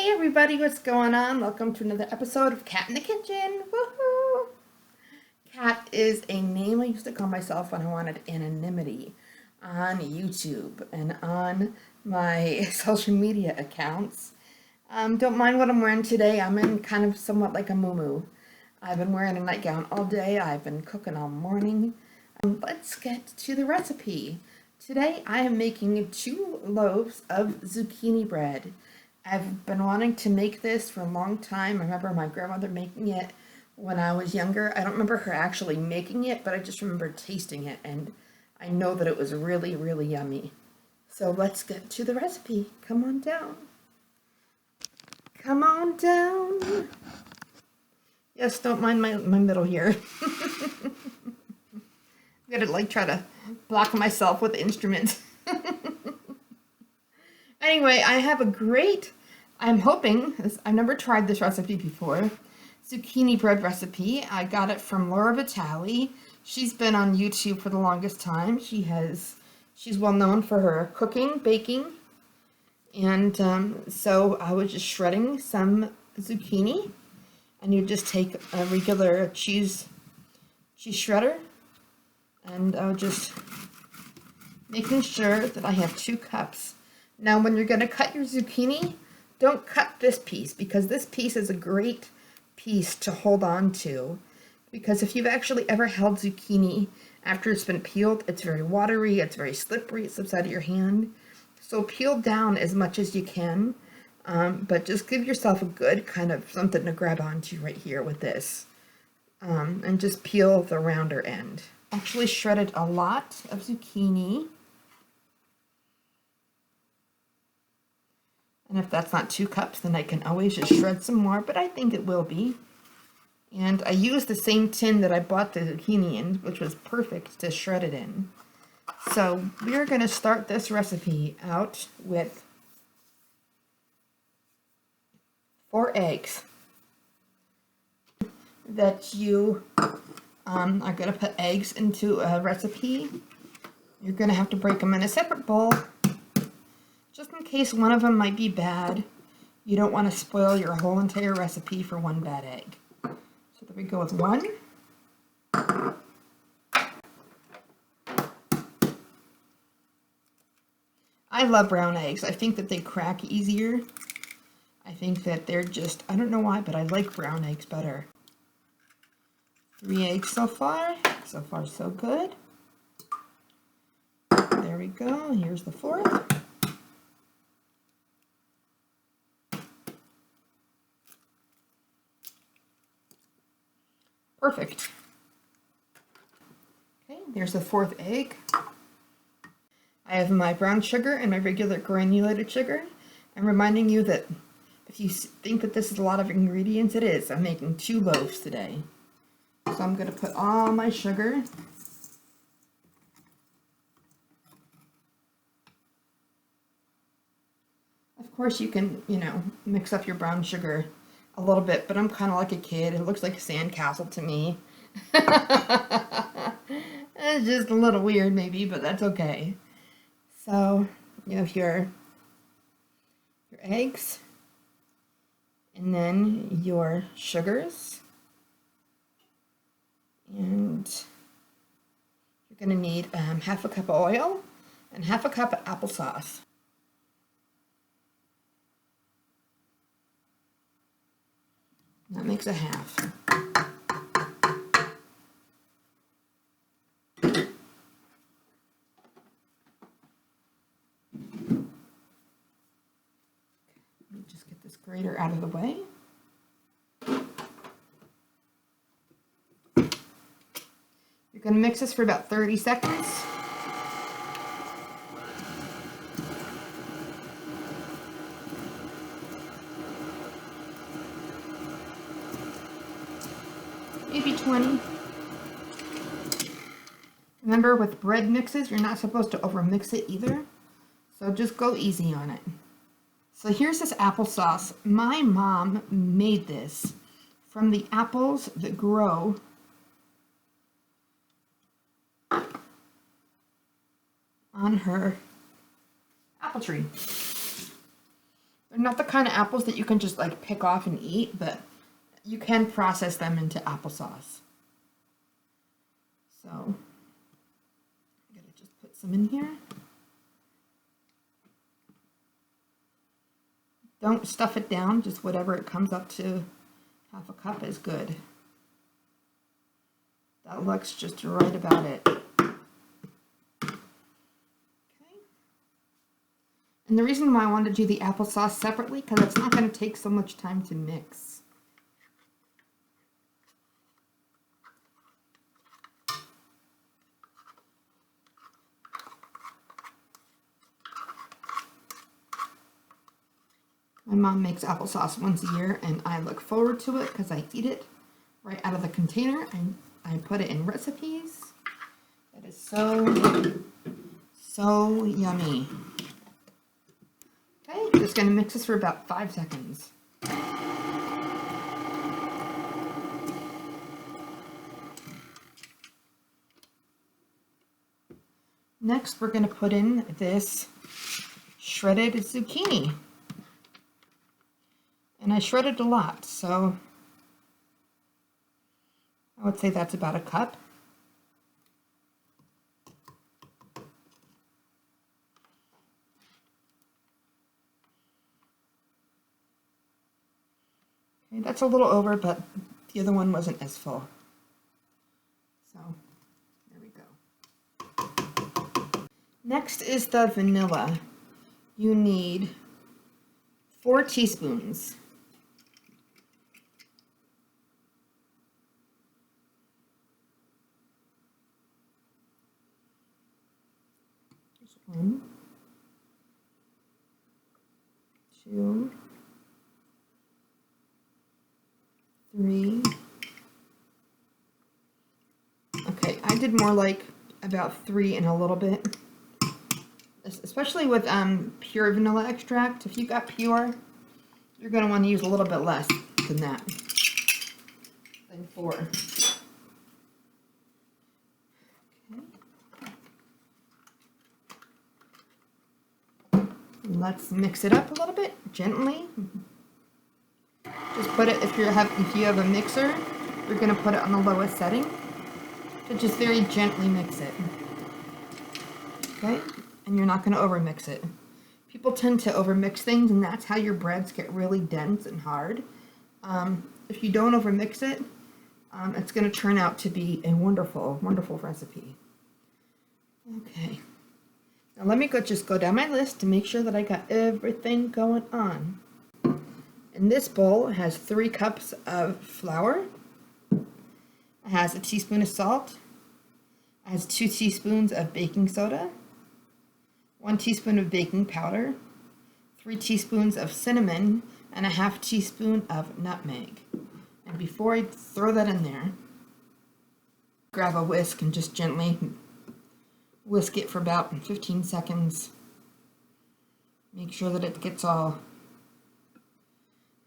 Hey everybody, what's going on? Welcome to another episode of Cat in the Kitchen. Woohoo! Cat is a name I used to call myself when I wanted anonymity on YouTube and on my social media accounts. Don't mind what I'm wearing today. I'm in kind of somewhat like a muumuu. I've been wearing a nightgown all day. I've been cooking all morning. Let's get to the recipe. Today I am making 2 loaves of zucchini bread. I've been wanting to make this for a long time. I remember my grandmother making it when I was younger. I don't remember her actually making it, but I just remember tasting it, and I know that it was really, really yummy. So let's get to the recipe. Come on down. Come on down. Yes, don't mind my middle here. I'm gonna try to block myself with instruments. Anyway, I have a great, I'm hoping, I've never tried this recipe before, zucchini bread recipe. I got it from Laura Vitale. She's been on YouTube for the longest time. She's well known for her cooking, baking, and so I was just shredding some zucchini, and you just take a regular cheese shredder, and I was just making sure that I have 2 cups. Now, when you're going to cut your zucchini, don't cut this piece, because this piece is a great piece to hold on to. Because if you've actually ever held zucchini after it's been peeled, it's very watery, it's very slippery, it slips out of your hand. So peel down as much as you can, but just give yourself a good kind of something to grab onto right here with this. And just peel the rounder end. Actually shredded a lot of zucchini. And if that's not 2 cups, then I can always just shred some more, but I think it will be. And I used the same tin that I bought the zucchini in, which was perfect to shred it in. So we're going to start this recipe out with 4 eggs that you are going to put eggs into a recipe. You're going to have to break them in a separate bowl, just in case one of them might be bad. You don't want to spoil your whole entire recipe for one bad egg. So there we go with 1. I love brown eggs. I think that they crack easier. I think that they're just, I don't know why, but I like brown eggs better. 3 eggs so far. So far, so good. There we go. Here's the 4th. Perfect. Okay, there's the 4th egg. I have my brown sugar and my regular granulated sugar. I'm reminding you that if you think that this is a lot of ingredients, it is. I'm making 2 loaves today. So I'm going to put all my sugar. Of course you can, mix up your brown sugar a little bit, but I'm kind of like a kid. It looks like a sandcastle to me. It's just a little weird maybe, but that's okay. So you have your eggs, and then your sugars, and you're going to need half a cup of oil and half a cup of applesauce. That makes a half. Let me just get this grater out of the way. You're going to mix this for about 30 seconds. Maybe 20. Remember, with bread mixes, you're not supposed to overmix it either. So just go easy on it. So here's this applesauce. My mom made this from the apples that grow on her apple tree. They're not the kind of apples that you can just like pick off and eat, but you can process them into applesauce. So I'm gonna just put some in here. Don't stuff it down, just whatever it comes up to. Half a cup is good. That looks just right about it. Okay. And the reason why I wanted to do the applesauce separately, because it's not going to take so much time to mix. My mom makes applesauce once a year, and I look forward to it because I eat it right out of the container, and I put it in recipes. That is so yummy. Okay, just going to mix this for about 5 seconds. Next, we're going to put in this shredded zucchini. And I shredded a lot, so I would say that's about a cup. Okay, that's a little over, but the other one wasn't as full. So, there we go. Next is the vanilla. You need 4 teaspoons. Just 1, 2, 3. Okay, I did more like about 3 and a little bit. Especially with pure vanilla extract. If you got pure, you're going to want to use a little bit less than that. Than 4. Okay. Let's mix it up a little bit gently. Just put it, if you have a mixer, you're going to put it on the lowest setting. So just very gently mix it. Okay? And you're not going to overmix it. People tend to overmix things, and that's how your breads get really dense and hard. If you don't overmix it, it's going to turn out to be a wonderful, wonderful recipe. Okay. Now let me just go down my list to make sure that I got everything going on. In this bowl, it has 3 cups of flour. It has a teaspoon of salt. It has 2 teaspoons of baking soda. 1 teaspoon of baking powder, 3 teaspoons of cinnamon, and a ½ teaspoon of nutmeg. And before I throw that in there, grab a whisk and just gently whisk it for about 15 seconds. Make sure that it gets all.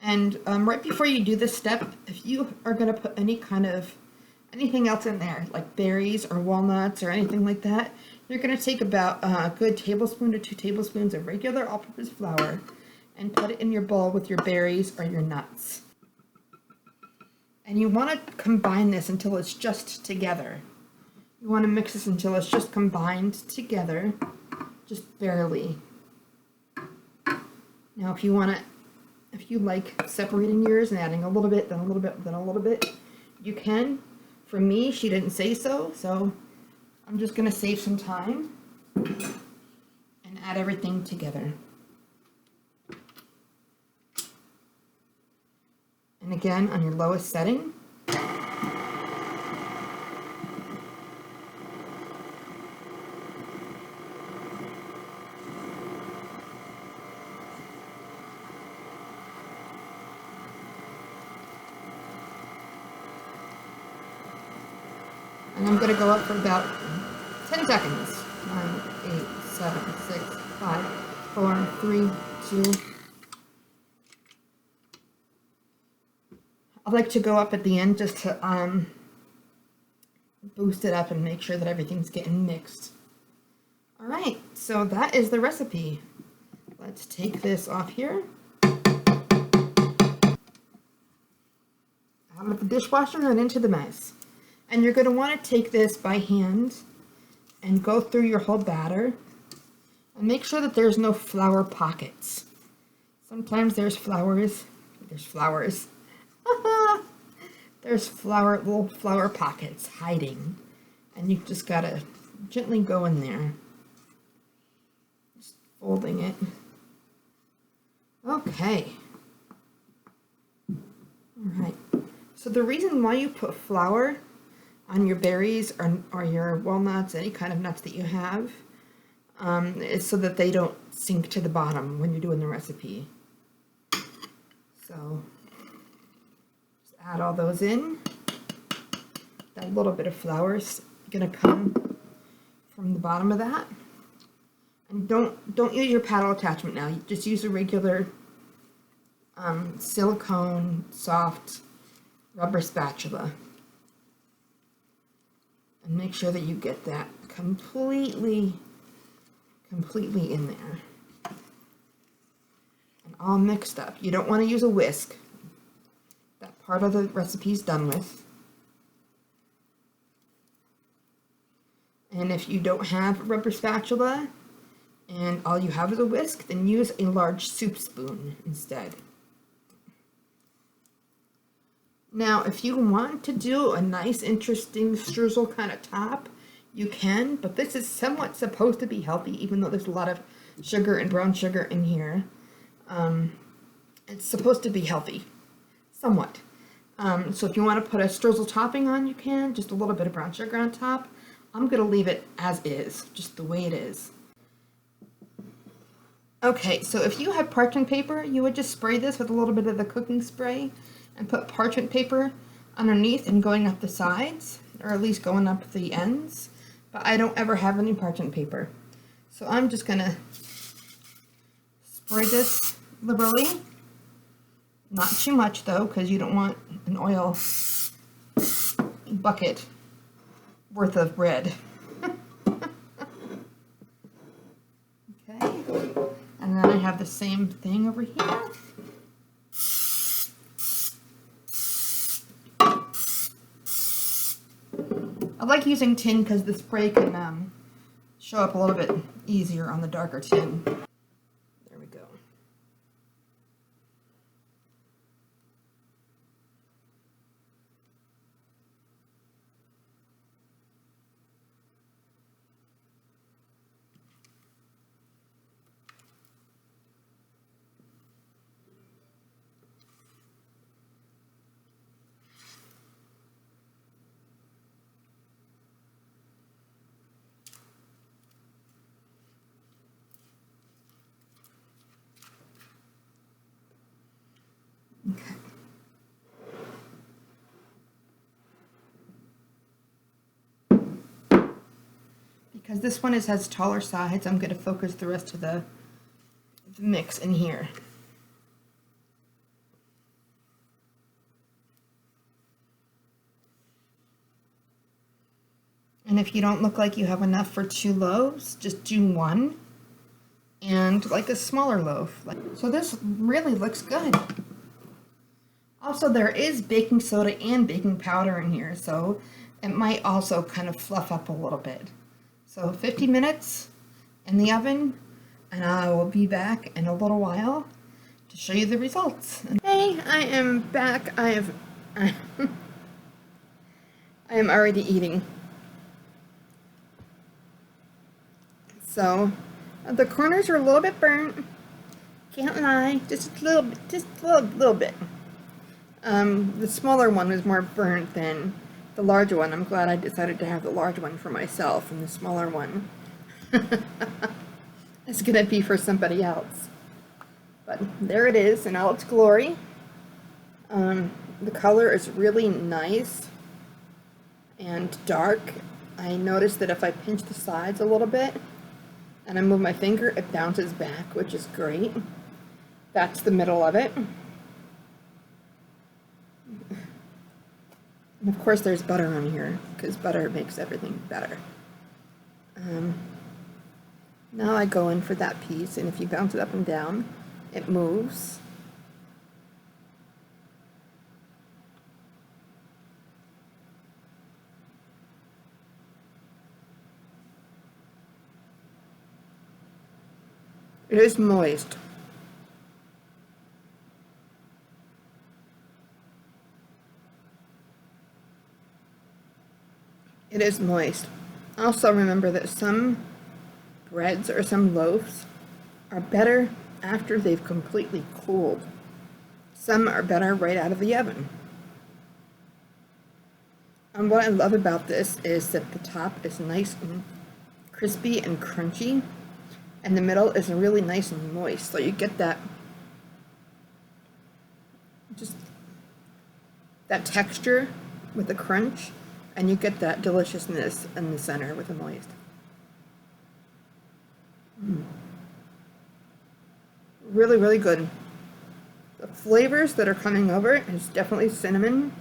And right before you do this step, if you are going to put anything else in there, like berries or walnuts or anything like that, you're going to take about a good tablespoon to 2 tablespoons of regular all-purpose flour and put it in your bowl with your berries or your nuts. And you want to combine this until it's just together. You want to mix this until it's just combined together, just barely. Now if you like separating yours and adding a little bit, then a little bit, then a little bit, you can. For me, she didn't say so, so I'm just going to save some time and add everything together. And again, on your lowest setting. And I'm going to go up for about 10 seconds. 9, 8, 7, 6, 5, 4, 3, 2. I like to go up at the end just to boost it up and make sure that everything's getting mixed. Alright, so that is the recipe. Let's take this off here. out of the dishwasher and into the mess. And you're going to want to take this by hand and go through your whole batter and make sure that there's no flour pockets. Sometimes there's flowers. There's flowers. There's little flour pockets hiding. And you just got to gently go in there. Just folding it. Okay. Alright. So the reason why you put flour on your berries or your walnuts, any kind of nuts that you have, is so that they don't sink to the bottom when you're doing the recipe. So just add all those in. That little bit of flour is gonna come from the bottom of that. And don't use your paddle attachment now. You just use a regular silicone soft rubber spatula. And make sure that you get that completely in there. And all mixed up. You don't want to use a whisk. That part of the recipe is done with. And if you don't have a rubber spatula and all you have is a whisk, then use a large soup spoon instead. Now, if you want to do a nice, interesting streusel kind of top, you can, but this is somewhat supposed to be healthy, even though there's a lot of sugar and brown sugar in here. It's supposed to be healthy, somewhat. So if you want to put a streusel topping on, you can, just a little bit of brown sugar on top. I'm going to leave it as is, just the way it is. Okay, so if you had parchment paper, you would just spray this with a little bit of the cooking spray and put parchment paper underneath and going up the sides, or at least going up the ends. But I don't ever have any parchment paper. So I'm just gonna spray this liberally. Not too much though, because you don't want an oil bucket worth of bread. Okay, and then I have the same thing over here. I like using tin because the spray can show up a little bit easier on the darker tin. There we go. Okay. Because this one has taller sides, I'm going to focus the rest of the mix in here. And if you don't look like you have enough for 2 loaves, just do 1 and like a smaller loaf. So this really looks good. Also, there is baking soda and baking powder in here, so it might also kind of fluff up a little bit. So 50 minutes in the oven, and I will be back in a little while to show you the results. Hey, I am back. I am already eating. So the corners are a little bit burnt. Can't lie, just a little bit. The smaller one was more burnt than the larger one. I'm glad I decided to have the large one for myself, and the smaller one is going to be for somebody else. But there it is in all its glory. The color is really nice and dark. I noticed that if I pinch the sides a little bit and I move my finger, it bounces back, which is great. That's the middle of it. And of course there's butter on here, because butter makes everything better. Now I go in for that piece, and if you bounce it up and down, it moves. It is moist. It is moist. Also remember that some breads or some loaves are better after they've completely cooled. Some are better right out of the oven. And what I love about this is that the top is nice and crispy and crunchy, and the middle is really nice and moist. So you get that, just that texture with the crunch, and you get that deliciousness in the center with the moist. Really, really good. The flavors that are coming over is definitely cinnamon,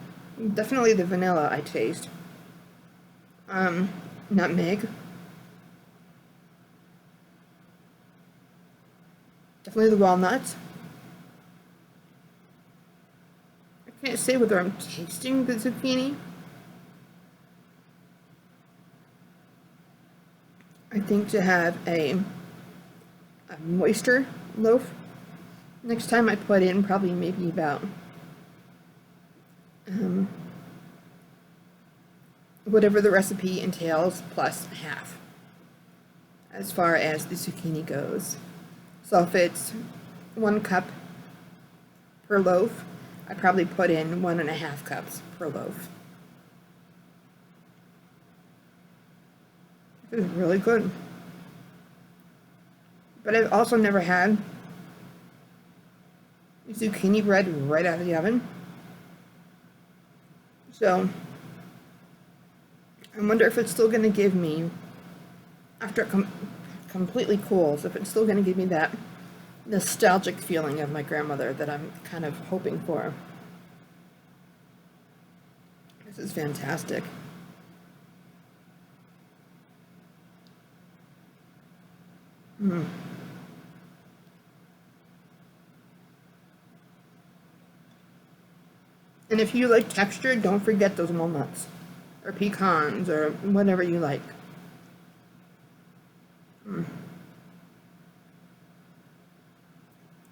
definitely the vanilla I taste. Nutmeg. Definitely the walnuts. I can't say whether I'm tasting the zucchini. I think to have a moister loaf, next time I put in probably maybe about whatever the recipe entails plus half as far as the zucchini goes. So if it's 1 cup per loaf, I probably put in 1.5 cups per loaf. It is really good. But I've also never had zucchini bread right out of the oven. So I wonder if it's still going to give me, after it completely cools, if it's still going to give me that nostalgic feeling of my grandmother that I'm kind of hoping for. This is fantastic. And if you like texture, don't forget those walnuts or pecans or whatever you like.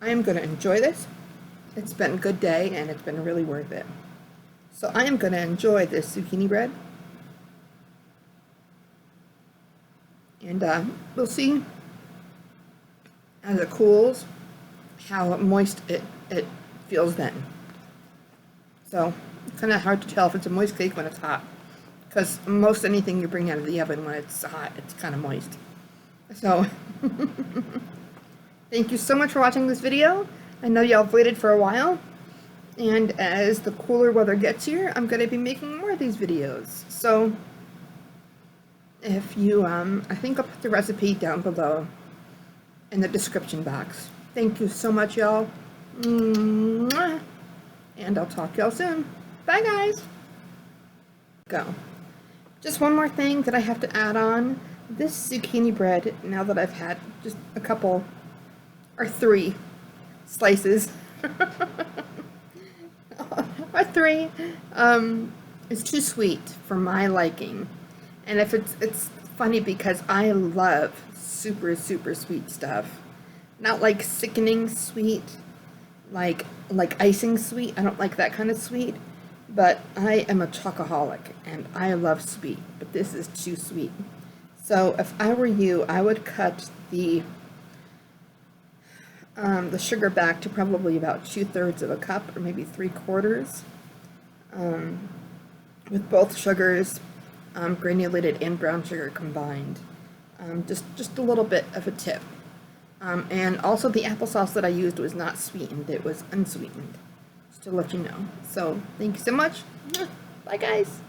I am going to enjoy this. It's been a good day and it's been really worth it. So I am going to enjoy this zucchini bread. And we'll see as it cools how moist it feels then. So it's kind of hard to tell if it's a moist cake when it's hot, because most anything you bring out of the oven when it's hot, it's kind of moist. So thank you so much for watching this video. I know y'all have waited for a while, and as the cooler weather gets here, I'm going to be making more of these videos. So if you, I think I'll put the recipe down below in the description box. Thank you so much, y'all. And I'll talk to y'all soon. Bye, guys. Go. Just one more thing that I have to add on. This zucchini bread, now that I've had just a couple, or 3 slices, or 3, is too sweet for my liking. And if it's funny because I love super, super sweet stuff. Not like sickening sweet, like icing sweet. I don't like that kind of sweet, but I am a chocoholic and I love sweet, but this is too sweet. So if I were you, I would cut the sugar back to probably about 2/3 of a cup, or maybe 3/4, with both sugars, granulated and brown sugar combined. Just a little bit of a tip. And also the applesauce that I used was not sweetened, it was unsweetened, just to let you know. So thank you so much. Bye, guys.